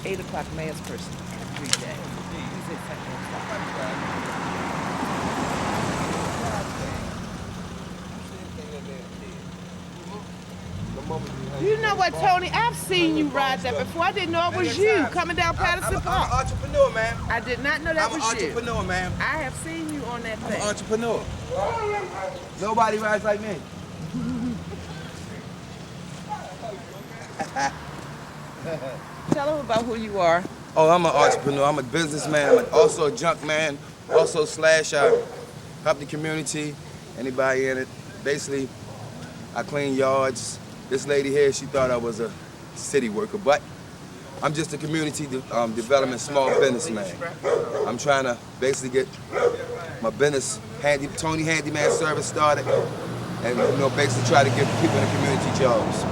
8 o'clock mass person every day. He's at second o'clock. You know what, Tony? I've seen you ride that before. I didn't know it was you coming down Patterson Park. I'm an entrepreneur, man. I did not know that was you. I'm an entrepreneur, man. I have seen you on that thing. I'm an entrepreneur. Nobody rides like me. Tell them about who you are. Oh, I'm an entrepreneur. I'm a businessman. I'm also a junk man. Also slash I help the community, anybody in it. Basically, I clean yards. This lady here, she thought I was a city worker, but I'm just a community development small businessman. I'm trying to basically get my business, Tony Handyman service started, and basically try to give people in the community jobs.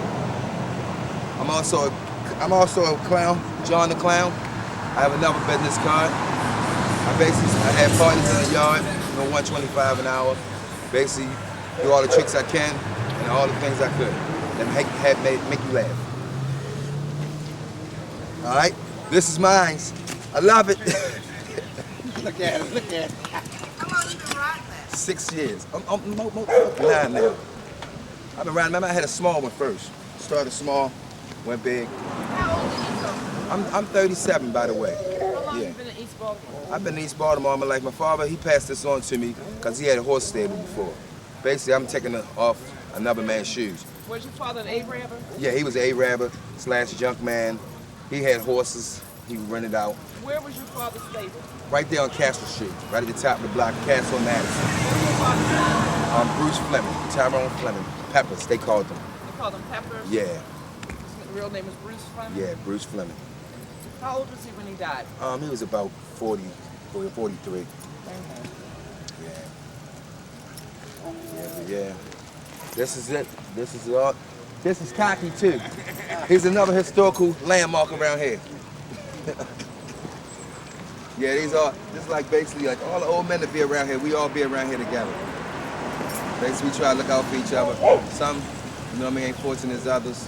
I'm also a clown, John the Clown. I have another business card. I have parties in the yard, $125 an hour. Basically, do all the tricks I can and all the things I could that make you laugh. All right, this is mine. I love it. Look at it, look at it. How long you been riding that? 6 years. I'm 9 now. I've been riding. Remember, I had a small one first. Started small, went big. How old are you? I'm 37, by the way. How long have you been in East Baltimore? I've been in East Baltimore all my life. My father, he passed this on to me because he had a horse stable before. Basically, I'm taking it off another man's shoes. Was your father an A-rabber? Yeah, he was an A-rabber / junk man. He had horses. He would rent it out. Where was your father's stable? Right there on Castle Street, right at the top of the block, Castle Madison. What was your father's name? Bruce Fleming, Tyrone Fleming. Peppers, they called them. You called him Peppers? Yeah, His real name is Bruce Fleming? yeah, Bruce Fleming. How old was he when he died? He was about 40, 43. Yeah. This is it. This is Cocky too. He's another historical landmark around here. Yeah, this is like basically like all the old men that be around here, we all be around here together. Basically we try to look out for each other. Some, ain't fortunate as others.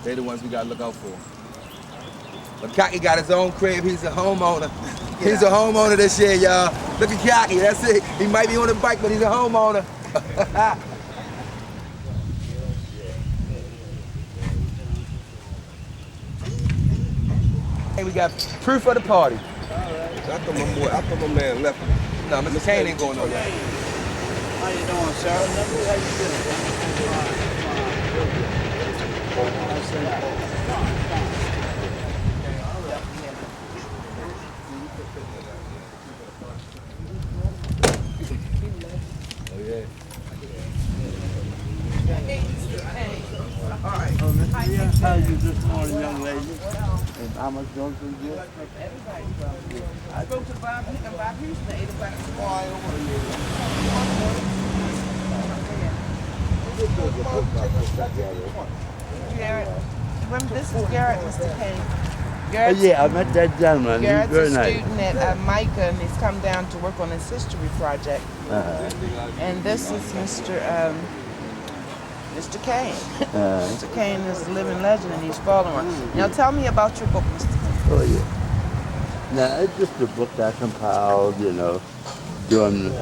They're the ones we gotta look out for. But Cocky got his own crib, he's a homeowner. He's a homeowner this year, y'all. Look at Cocky, that's it. He might be on a bike, but he's a homeowner. Hey, we got proof of the party. I thought my man left. No, Mr. Kane ain't going nowhere. How you doing, sir? How Oh, yeah. How you this morning, young lady? And how much don't you get? Everybody from I spoke to Bob Houston at 8 o'clock this morning. Garrett, remember this is Garrett, Mr. Kane. Garrett's, Yeah, I met that gentleman. He's Garrett's very a nice. student at Micah, and he's come down to work on his history project. And this is Mr. Kane. Mr. Kane is a living legend in East Baltimore. Now tell me about your book, Mr. Kane. Oh, yeah. Now, it's just a book I compiled, during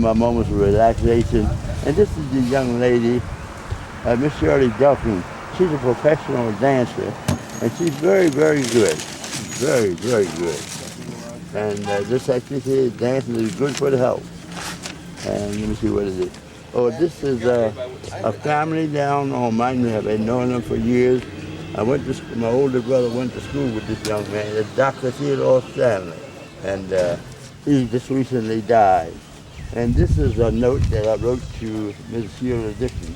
my moments of relaxation. And this is the young lady, Miss Shirley Duffin. She's a professional dancer, and she's very, very good. Very, very good. And this activity, dancing, is good for the health. And let me see what it is. Oh, this is a family down on Miami. I've been knowing them for years. My older brother went to school with this young man, it's Dr. Theodore Stanley. And he just recently died. And this is a note that I wrote to Mrs. Sheila Dixon.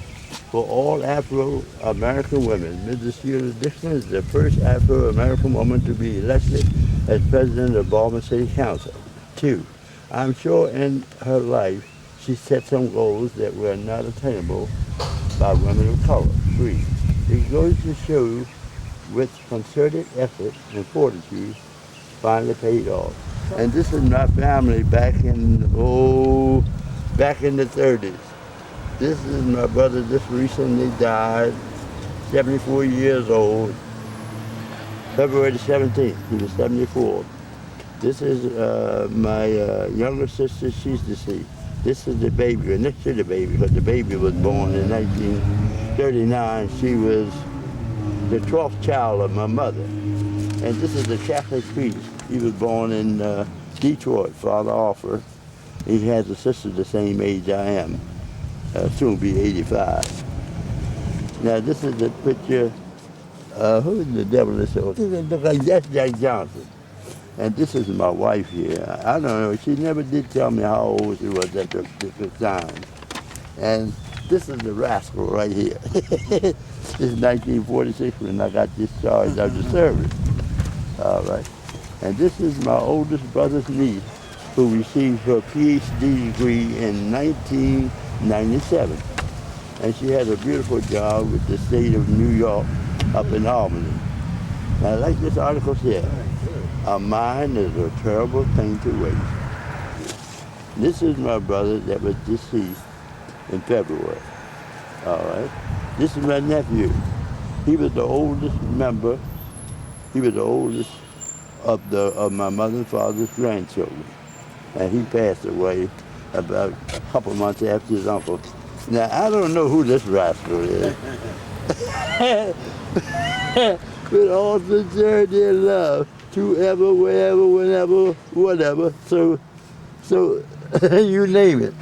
For all Afro-American women, Mrs. Sheila Dixon is the first Afro-American woman to be elected as president of Baltimore City Council. 2, I'm sure in her life she set some goals that were not attainable by women of color. 3, it goes to show with concerted effort and fortitude finally paid off. And this is my family back in the 30s. This is my brother just recently died, 74 years old. February the 17th. He was 74. This is my younger sister. She's deceased. This is the baby, and next to the baby, because the baby was born in 1939. She was the 12th child of my mother. And this is the Catholic priest. He was born in Detroit, Father Offer. He has a sister the same age I am, soon be 85. Now this is the picture, who is the devil is so? That's Jack Johnson. And this is my wife here. I don't know, she never did tell me how old she was at the time. And this is the rascal right here. This is 1946 when I got discharged out of the service. All right. And this is my oldest brother's niece who received her PhD degree in 1997. And she has a beautiful job with the state of New York up in Albany. Now, like this article said, a mind is a terrible thing to waste. This is my brother that was deceased in February. All right. This is my nephew. He was the oldest member. He was the oldest of my mother and father's grandchildren. And he passed away about a couple months after his uncle. Now, I don't know who this rascal is. With all sincerity and love, to ever, wherever, whenever, whatever. So you name it.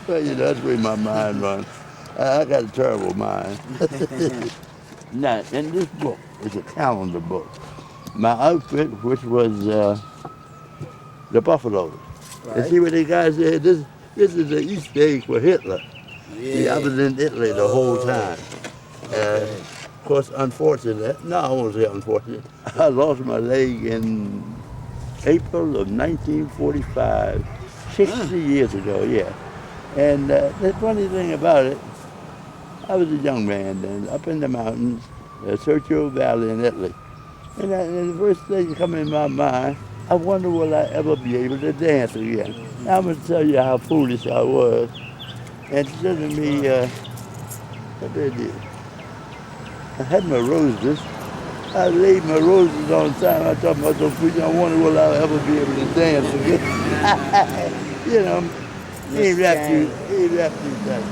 Well, you know, that's the way my mind runs. I got a terrible mind. Now, in this book, it's a calendar book. My outfit, which was the buffaloes. Right. And see what they guys said? This is the Easter egg for Hitler. Yeah. See, I was in Italy the whole time. Of course, unfortunately, no, I won't say unfortunately, I lost my leg in April of 1945, 60 years ago, yeah. And the funny thing about it, I was a young man then, up in the mountains, Sergio Valley in Italy. And the first thing that come in my mind, I wonder will I ever be able to dance again. I'm going to tell you how foolish I was. And instead of me, what did I do? I had my roses. I laid my roses on time. I thought myself, I wonder will I ever be able to dance again. You know, he ain't wrapped you tight.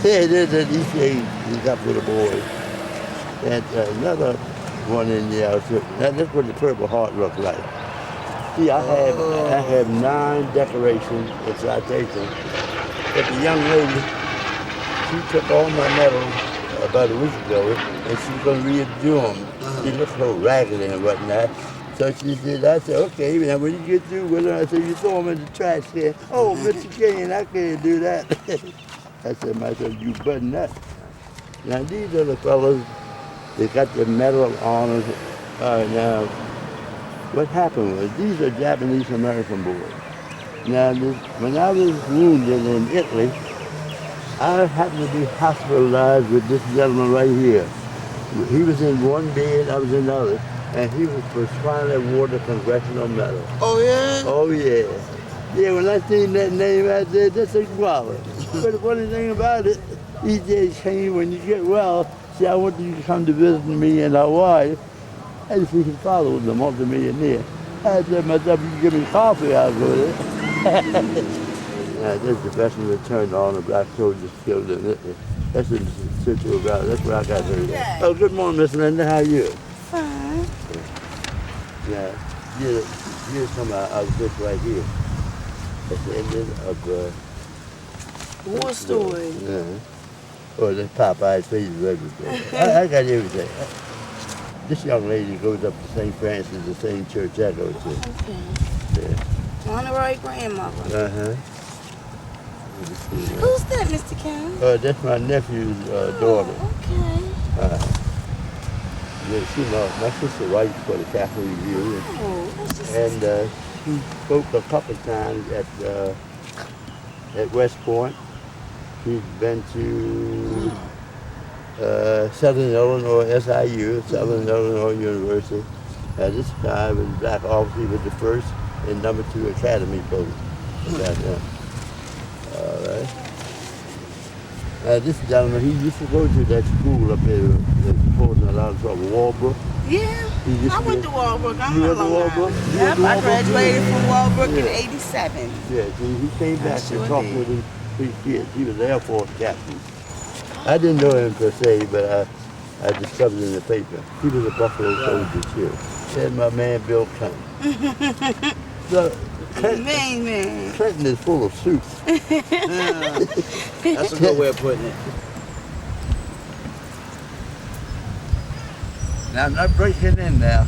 Yeah, there's an East egg he's up for the boys. And another one in the outfit. That's what the Purple Heart looks like. See, I have 9 decorations in citation. But the young lady, she took all my medals about a week ago, and she's going to redo them. She looks so raggedy and whatnot. So she said, I said, okay, now when you get through with her, I said, you throw them in the trash can. Oh, Mr. Kane, I can't do that. I said, myself, you button that. Now these are the fellows, they got the medal honors. Now, what happened was, these are Japanese American boys. Now, when I was wounded in Italy, I happened to be hospitalized with this gentleman right here. He was in one bed, I was in the other, and he was finally awarded a Congressional Medal. Oh, yeah? Oh, yeah. Yeah, when I seen that name out there, that's a guava. But the funny thing about it, he said, Kane, when you get well, see, I want you to come to visit me in Hawaii. And see, his father was a multimillionaire. I said myself, you give me coffee, I'll go there. Now, this is the veteran that turned on the black soldiers killed in Italy. That's in Central Valley. That's where I got hurt. Okay. Oh, good morning, Miss Linda. How are you? Fine. Now, here's some of our outfits right here. That's the end of War story. Oh, that's Popeye's favorite everything. I got everything. This young lady goes up to St. Francis, the same church I go to. Okay. Yeah. Honorary grandmother. Uh-huh. Who's that, Mr. Kane? That's my nephew's daughter. Okay. Yeah, my sister writes for the Catholic Review. And she spoke a couple times at West Point. She's been to Southern Illinois, SIU, Southern Illinois University. This guy was black officer, was the first and number 2 academy post. All right. This gentleman, he used to go to that school up there that's causing a lot of trouble, Walbrook. Yeah, I went to Walbrook. I'm You not went to Long Walbrook? Island. You Yep, went to I Walbrook? graduated from Walbrook in Yeah. '87. Yeah, see, he came back sure to talk did. with his 3 kids. He was Air Force captain. I didn't know him per se, but I discovered in the paper. He was a Buffalo soldier too. And my man Bill Clinton. So, Man. Clinton is full of suits. That's a good way of putting it. Now I'm not breaking in now.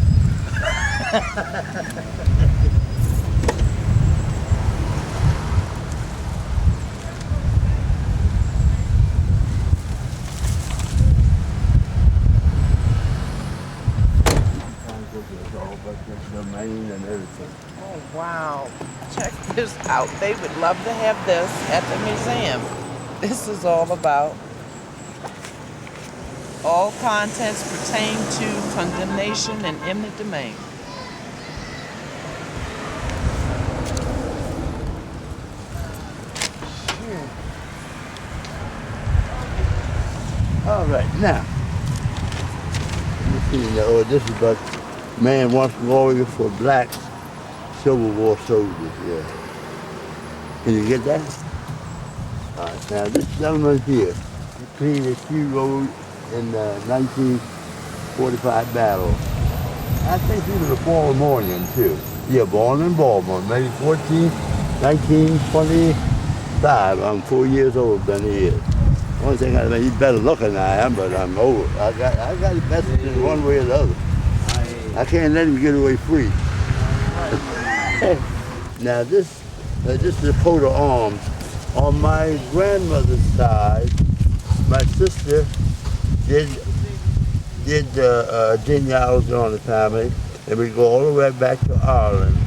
Domain and everything. Oh, wow. Check this out. They would love to have this at the museum. This is all about all contents pertain to condemnation and eminent domain. All right, now. You see, oh, this is about man once warrior for black Civil War soldiers. Yeah. Can you get that? All right, now this gentleman here, he played a key role in the 1945 battle. I think he was a Baltimorean too. Yeah, born in Baltimore, May 14, 1925. I'm 4 years older than he is. Only thing he's better looking than I am, but I'm old. I got his message in one way or the other. I can't let him get away free. Now this is the coat of arms. On my grandmother's side, my sister did genealogy on the family, and we go all the way back to Ireland.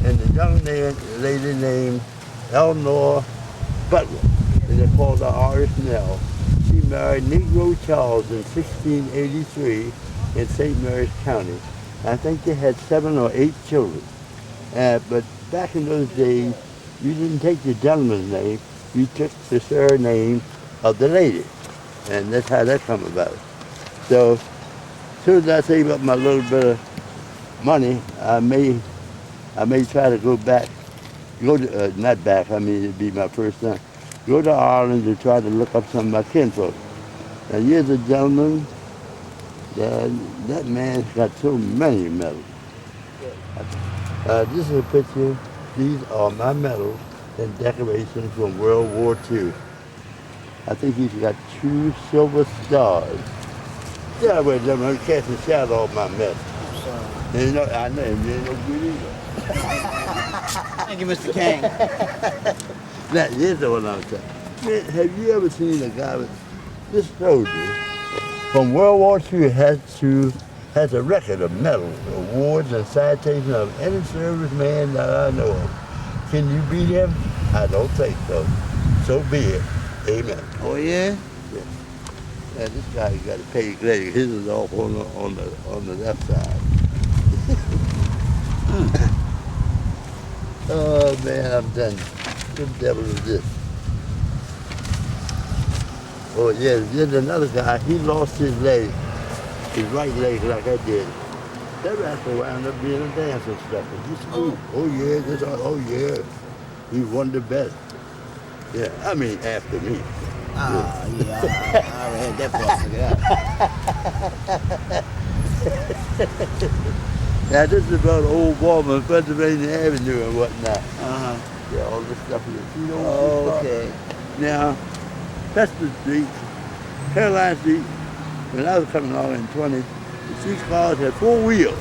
And the young lady named Eleanor Butler, and they called her Irish Nell. She married Negro Charles in 1683 in St. Mary's County. I think they had 7 or 8 children. But back in those days, you didn't take the gentleman's name, you took the surname of the lady. And that's how that come about. So, as soon as I save up my little bit of money, I may try to go back, not back, I mean it'd be my first time, go to Ireland to try to look up some of my kinfolk. Now here's a gentleman, that man's got so many medals. This is a picture, these are my medals and decorations from World War II. I think he's got 2 silver stars. Yeah, wait, I'm casting a shadow on my medal. You know, I know him, you ain't no good either. Thank you, Mr. Kane. Now, here's what I'm saying. Man, have you ever seen a guy with this soldier from World War II has a record of medals, awards, and citations of any serviceman that I know of. Can you beat him? I don't think so. So be it. Amen. Oh, yeah? Yeah. Now, this guy got a peg leg. His is off on the left side. Oh man, I'm done. What the devil is this? Oh yeah, there's another guy. He lost his leg, his right leg, like I did. That rascal wound up being a dance instructor. Oh yeah, oh yeah. He won the best. Yeah, I mean after me. Ah, yeah, I already had that part figured out. Now this is about Old Baltimore, Pennsylvania Avenue and whatnot. Uh-huh. Yeah, all this stuff you see. Oh, okay. Now, Preston Street, Caroline Street, when I was coming along in 20, the streetcars had 4 wheels.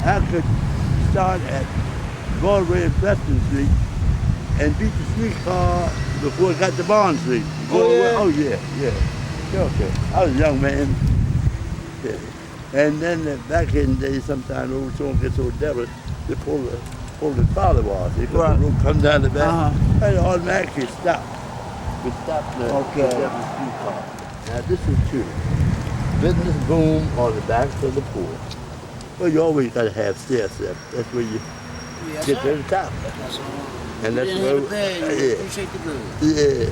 I could start at Broadway and Preston Street and beat the streetcar before it got to Bond Street. Oh yeah. Okay. I was a young man. Yeah. And then back in the day, sometimes old someone gets so devilish, they pull the father wash. They put the rope come down the back, and it automatically stop. We stop the streetcar. Now this is true. Business boom on the backs of the poor. Well, you always got to have stairs steps. That's where you get to the top. That's all. And that's you where, didn't have a bag, you appreciate the good. yeah.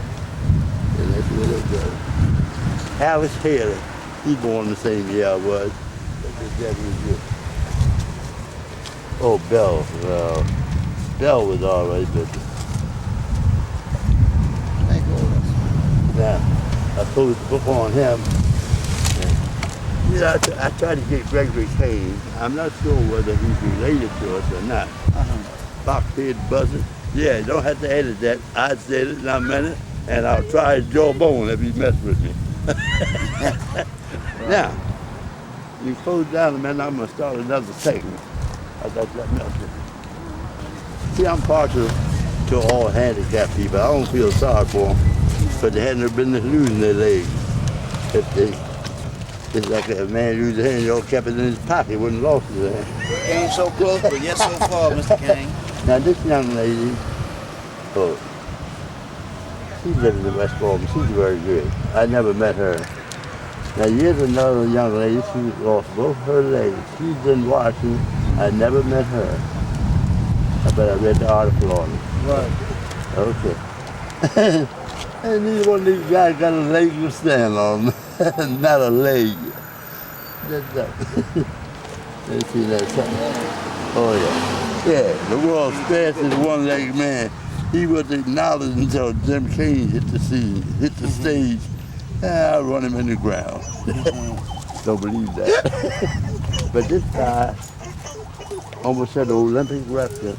And That's what it does. Alice Haley. He born the same year I was. That was good. Oh, Bell. Well, Bell was all right, but now I closed the book on him. You know, I tried to get Gregory Kane. I'm not sure whether he's related to us or not. Box-head buzzard. Yeah, you don't have to edit that. I said it and I meant it, and I'll try his jawbone if he mess with me. Now, you close down a minute, I'm going to start another segment. I got that message. See, I'm partial to all handicapped people. I don't feel sorry for them, but they had no business losing their legs. It's like a man lose a hand, you all kept it in his pocket, wouldn't lost his hand. Came so close, but yet so far, Mr. Kane. Now this young lady, oh, she lives in West Baltimore. She's very good. I never met her. Now here's another young lady. She lost both her legs. She's in Washington. I never met her. But I read the article on it. Right. Okay. And neither one of these guys got a leg to stand on. Not a leg. That's that. Let's see that something. Oh yeah. Yeah, the world's fastest one-legged man. He was acknowledged until Jim Kane hit the scene, hit the stage. I run him in the ground. Don't believe that. But this guy almost had an Olympic record.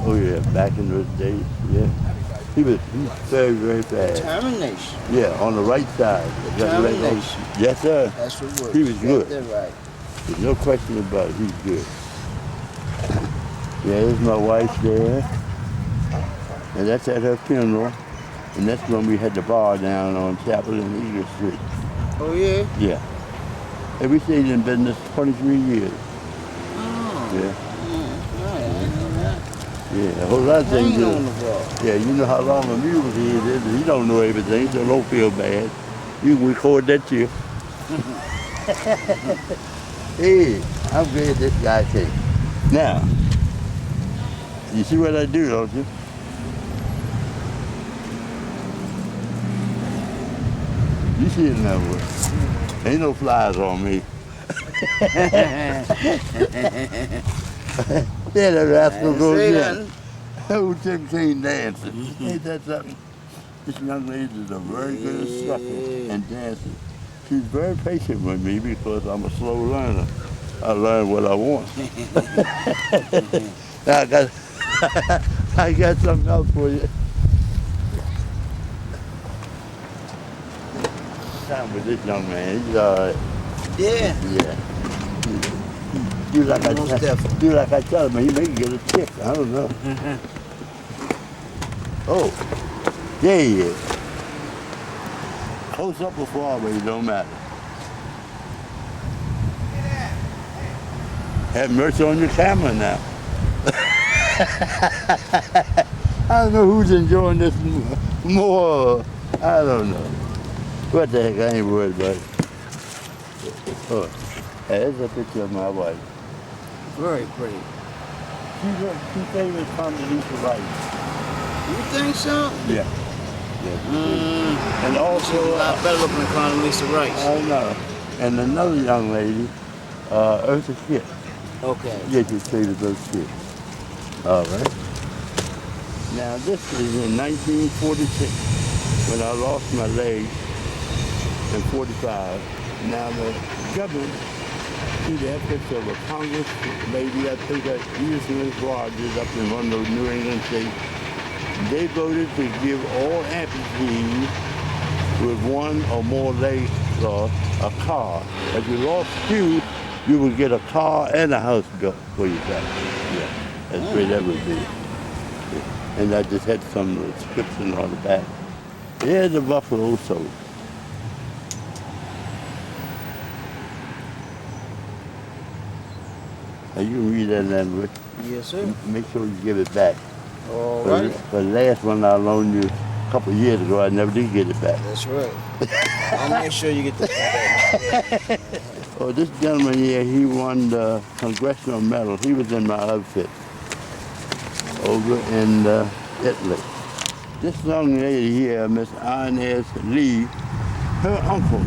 Oh yeah, back in those days, yeah. He's very, very fast. Determination. Yeah, on the right side. Determination. Yes, sir. That's the word. He was good. That's right. There's no question about it. He's good. Yeah, there's my wife there. And that's at her funeral. And that's when we had the bar down on Chapel and Eagle Street. Oh, yeah? Yeah. And we stayed in business 23 years. Oh. Yeah. Yeah, Yeah, a whole lot of things. Kane on the ball. Yeah, you know how long a mule is. He don't know everything, so don't feel bad. You can record that too. Hey, I'm glad this guy came. Now, you see what I do, don't you? You see it now, boy. Ain't no flies on me. Yeah, that rascal goes in. Oh, Tim Kane dancing. Ain't that something? This young lady is a very good instructor and dancer. She's very patient with me because I'm a slow learner. I learn what I want. Now I got something else for you. Time with this young man, he's all right. Yeah. Yeah. Do like I tell him, he may get a tick. I don't know. Oh, there he is. Close up or far away, it don't matter. Have mercy on your camera now. I don't know who's enjoying this more. I don't know. What the heck, I ain't worried about it. Oh, there's a picture of my wife. Very pretty. She favors Condemnation rice. You think so? Yeah. And also, She's a lot better looking than Condemnation Rice. I know. And another young lady, Eartha Kitt. Okay. Yeah, she favors those kids. All right. Now this is in 1946 when I lost my leg in 45. Now the government, through the efforts of a Congress lady, I think that East Rogers up in one of those New England states, they voted to give all amputees with one or more legs lost a car. If you lost two, you would get a car and a house built for yourself. Yeah, that's the way that would be. Yeah. And I just had some inscription on the back. There's a buffalo soul. Now you can read that language. Yes, sir. Make sure you give it back. All right. For the last one I loaned you a couple of years ago, I never did get it back. That's right. I'll make sure you get this back. Oh, this gentleman here, he won the Congressional Medal. He was in my outfit over in Italy. This young lady here, Miss Inez Lee, her uncle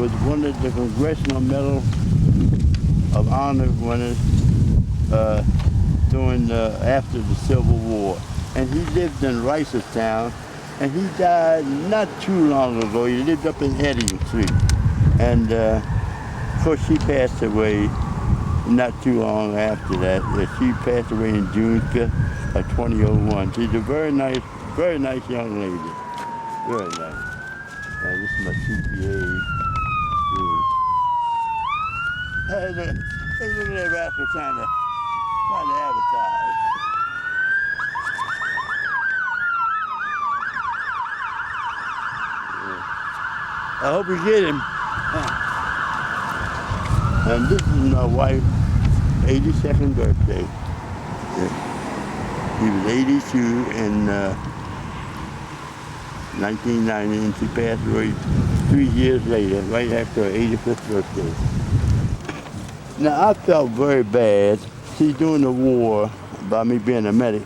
was one of the Congressional Medal of Honor winners after the Civil War. And he lived in Ricerstown, and he died not too long ago. He lived up in Edding Street. And of course she passed away not too long after that. She passed away in June 5th of 2001. She's a very nice young lady. Very nice. This is my CPA. Hey, look at that rascal trying to advertise. I hope we get him. And this is my wife's 82nd birthday. He was 82 in 1990, and she passed away 3 years later, right after her 85th birthday. Now, I felt very bad. See, during the war, by me being a medic,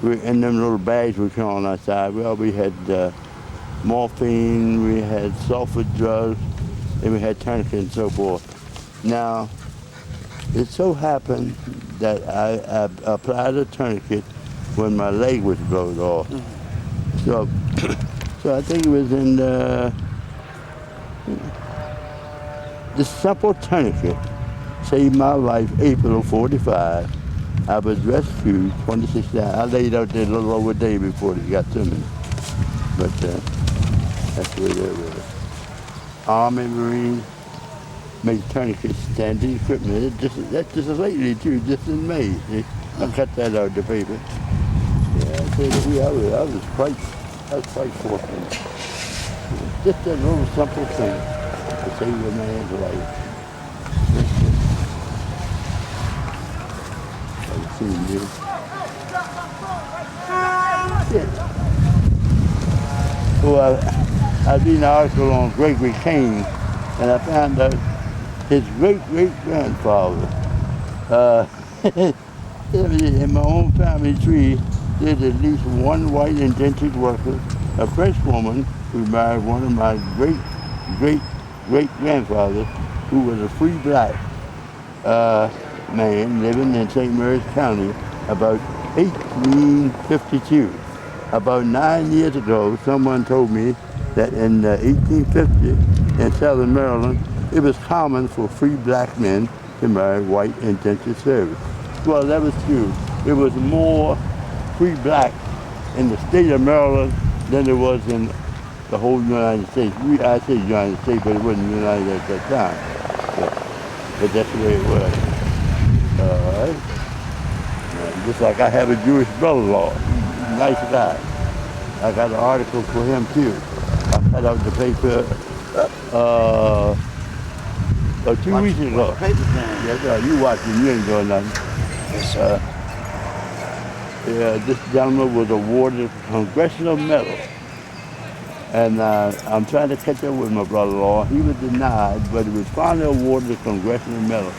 in them little bags we carrying outside, well, we had morphine, we had sulfur drugs, and we had tourniquets and so forth. Now, it so happened that I applied a tourniquet when my leg was blown off. So I think it was in this simple tourniquet saved my life April of 45. I was rescued 26 hours. I laid out there a little over a day before they got to me. But that's the way that was. Army, Marine, made tourniquets, standing equipment. That's just lately too, just in May. See? I cut that out of the paper. Yeah, I tell you, I was quite fortunate. Just a little simple thing to save a man's life. I've seen you. Yeah. Well, I read an article on Gregory Kane, and I found out his great-great-grandfather, in my own family tree, there's at least one white indentured worker, a French woman who married one of my great-great-great-grandfathers, who was a free black man living in St. Mary's County about 1852. About 9 years ago, someone told me that in 1850 in Southern Maryland, it was common for free black men to marry white indentured servants. Well, that was true. It was more free black in the state of Maryland than there was in the whole United States. I say United States, but it wasn't United at that time. But that's the way it was. All right. Just like I have a Jewish brother-in-law. Nice guy. I got an article for him too. I cut out the paper 2 weeks ago. Yes, sir. You watching, you ain't doing nothing. Yes, sir. This gentleman was awarded a Congressional Medal. And I'm trying to catch up with my brother-in-law. He was denied, but he was finally awarded a Congressional Medal.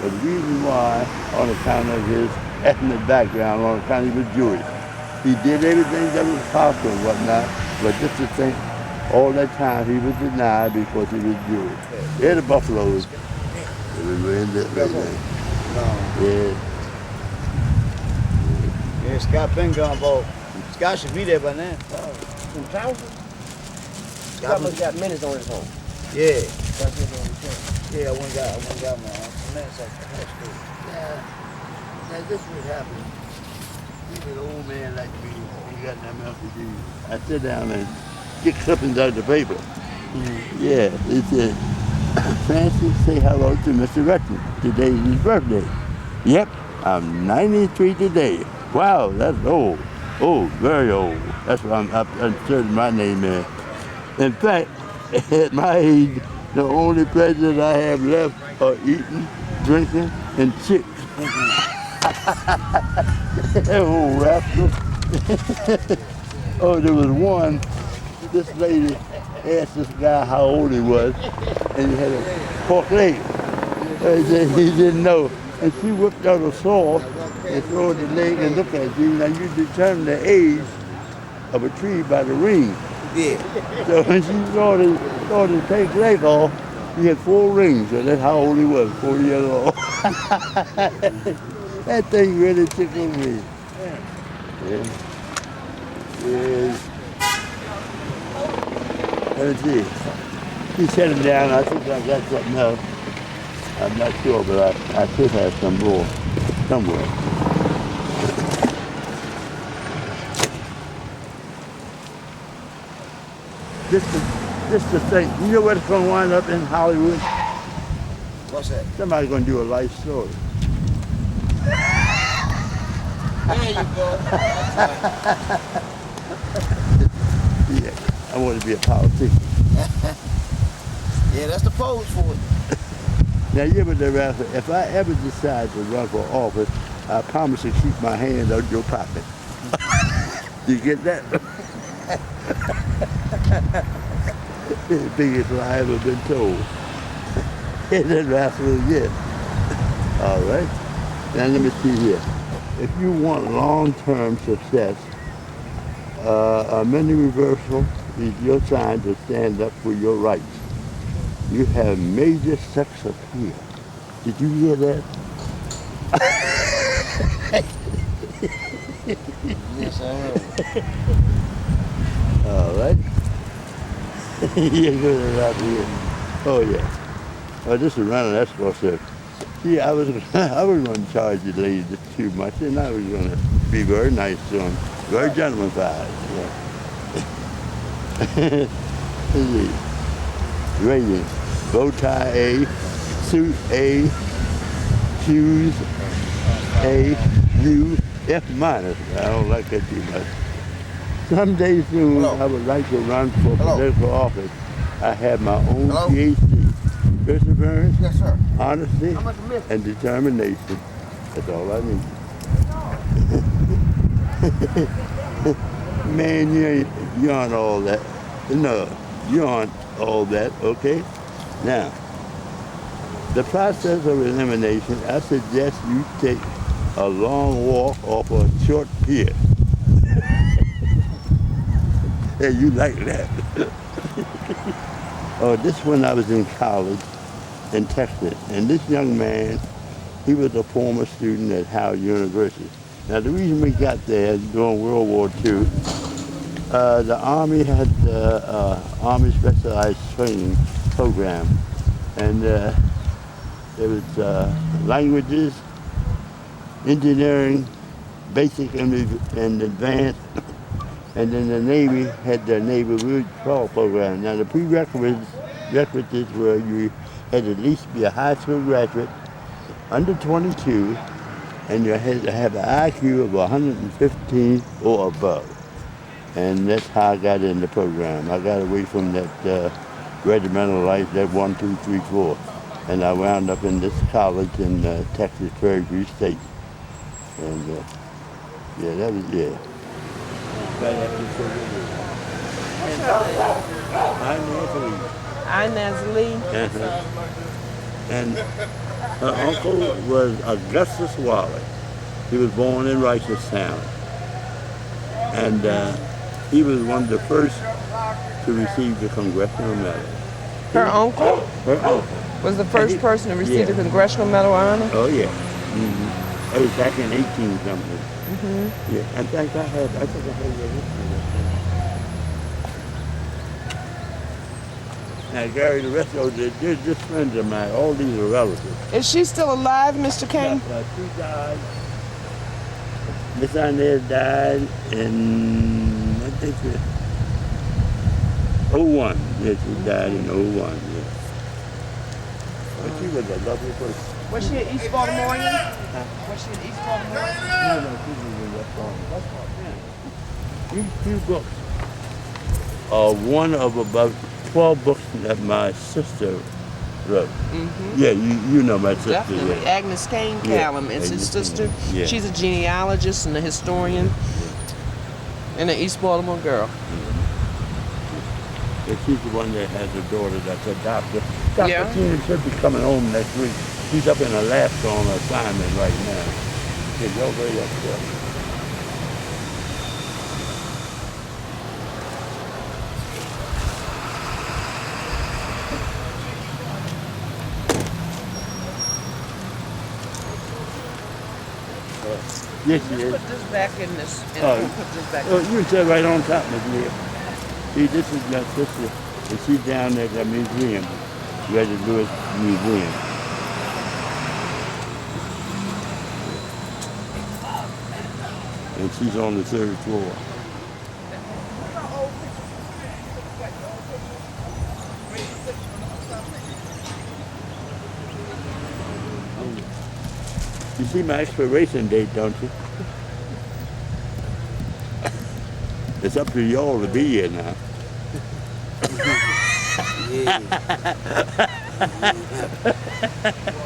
But the reason why, on account of his ethnic background, on account he was Jewish. He did everything that was possible and whatnot, but just to think, all that time he was denied because he was Jewish. They're the Buffaloes. They were in this right there. Yeah. Yeah, Scott been gone, boy. Scott should be there by now. In Townsend? Scott must got minutes on his home. Yeah. That's his on his phone. Yeah, I went got my minutes at the high school. Yeah. Now this would happen. He's an old man like me. He got nothing else to do. I sit down and get clippings out of the paper. Yeah, it said, Francis, say hello to Mr. Rutland. Today's his birthday. Yep, I'm 93 today. Wow, that's old. Oh, very old. That's why I'm inserting my name in. In fact, at my age, the only pleasures I have left are eating, drinking, and chicks. Oh, rascal. Oh, there was one, this lady asked this guy how old he was, and he had a pork leg. He didn't know. And she whipped out a saw and threw the leg and looked at you. Now you determine the age of a tree by the ring. Yeah. So when she started to take the leg off, he had 4 rings, so that's how old he was, 4 years old. That thing really tickled me. Yeah. Yes. Let me see. He set him down. I think I got something else. I'm not sure, but I should have some more somewhere. This the thing. You know what's going to wind up in Hollywood? What's that? Somebody's going to do a life story. There you go. Yeah, I want to be a politician. Yeah, that's the pose for it. Now, you ever thereafter, if I ever decide to run for office, I promise to keep my hand out your pocket. You get that? The biggest lie ever been told. And that's absolutely it. All right. Now let me see here. If you want long-term success, a mini reversal is your sign to stand up for your rights. You have major sex appeal. Did you hear that? Yes, I heard. All right. You're good out here. Oh yeah. Oh, this is running escort service. See, I was going to charge the lady too much, and I was going to be very nice to him, very gentleman-fied. Yeah. Rating: bow tie A, suit A, shoes A, U, F minus. I don't like that too much. Someday soon, Hello. I would like to run for Hello. political office. I have my own Hello. PhD. Perseverance, Yes, sir. honesty, How much you miss? and determination. That's all I need. Man, you aren't all that. No, you aren't all that, okay? Now, the process of elimination, I suggest you take a long walk off a short pier. Hey, you like that? Oh, this when I was in college in Texas, and this young man, he was a former student at Howard University. Now, the reason we got there during World War II, the Army had the Army Specialized Training Program, and there was languages, engineering, basic and advanced, and then the Navy had the Navy Route Patrol Program. Now, the prerequisites were you had at least be a high school graduate, under 22, and you had to have an IQ of 115 or above. And that's how I got in the program. I got away from that regimental life, that 1, 2, 3, 4. And I wound up in this college in Texas, Prairie View State. And yeah, that was, yeah. Right after Inez Lee. And her uncle was Augustus Wally. He was born in Reisterstown. And he was one of the first to receive the Congressional Medal. Her uncle Her uncle. was the first person to receive the Congressional Medal of Honor. Oh, yeah. Mm-hmm. That was back in 18-something. Mm-hmm. Yeah, in fact, I think I had your history. Now, Gary, the rest of they're just friends of mine. All these are relatives. Is she still alive, Mr. Kane? She died. Miss Inez died in, I think, 01. Yes, she died in 01, yeah. But she was a lovely person. Was she an East Baltimorean? Was she an East Baltimorean? No, she was in West Baltimore. These two books are one of about 12 books that my sister wrote. Mm-hmm. Yeah, you know my sister. Definitely. Yeah. Agnes Kane Callum is his sister. Yeah. She's a genealogist and a historian and an East Baltimore girl. And she's the one that has a daughter that's a doctor. Dr. Kane should be coming home next week. She's up in Alaska on assignment right now. She's over there. Yes, she Just is. put this back in this. And Oh. we'll put this back. Oh, you can sit right on top of me. See, this is my sister, and she's down at the museum, Reggie Lewis Museum. And she's on the 3rd floor. You see my expiration date, don't you? It's up to y'all to be here now. Yeah.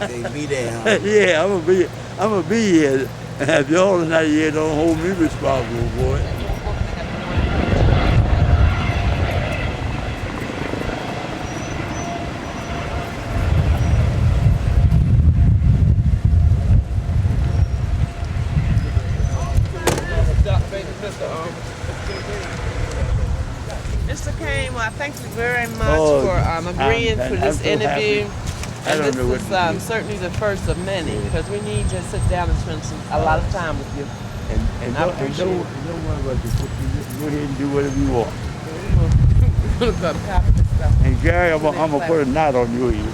They be there, huh? Yeah, I'm gonna be here. If y'all are not here, don't hold me responsible for it. Mr. Kane, well, thank you very much Oh, for agreeing I'm for this so interview. I And don't this know what is to do. certainly the first of many because we need to sit down and spend a lot of time with you. And I appreciate it. don't worry about this. Go ahead and do whatever you want. We're gonna copy this stuff. And Gary, I'm gonna put a knot on your ear.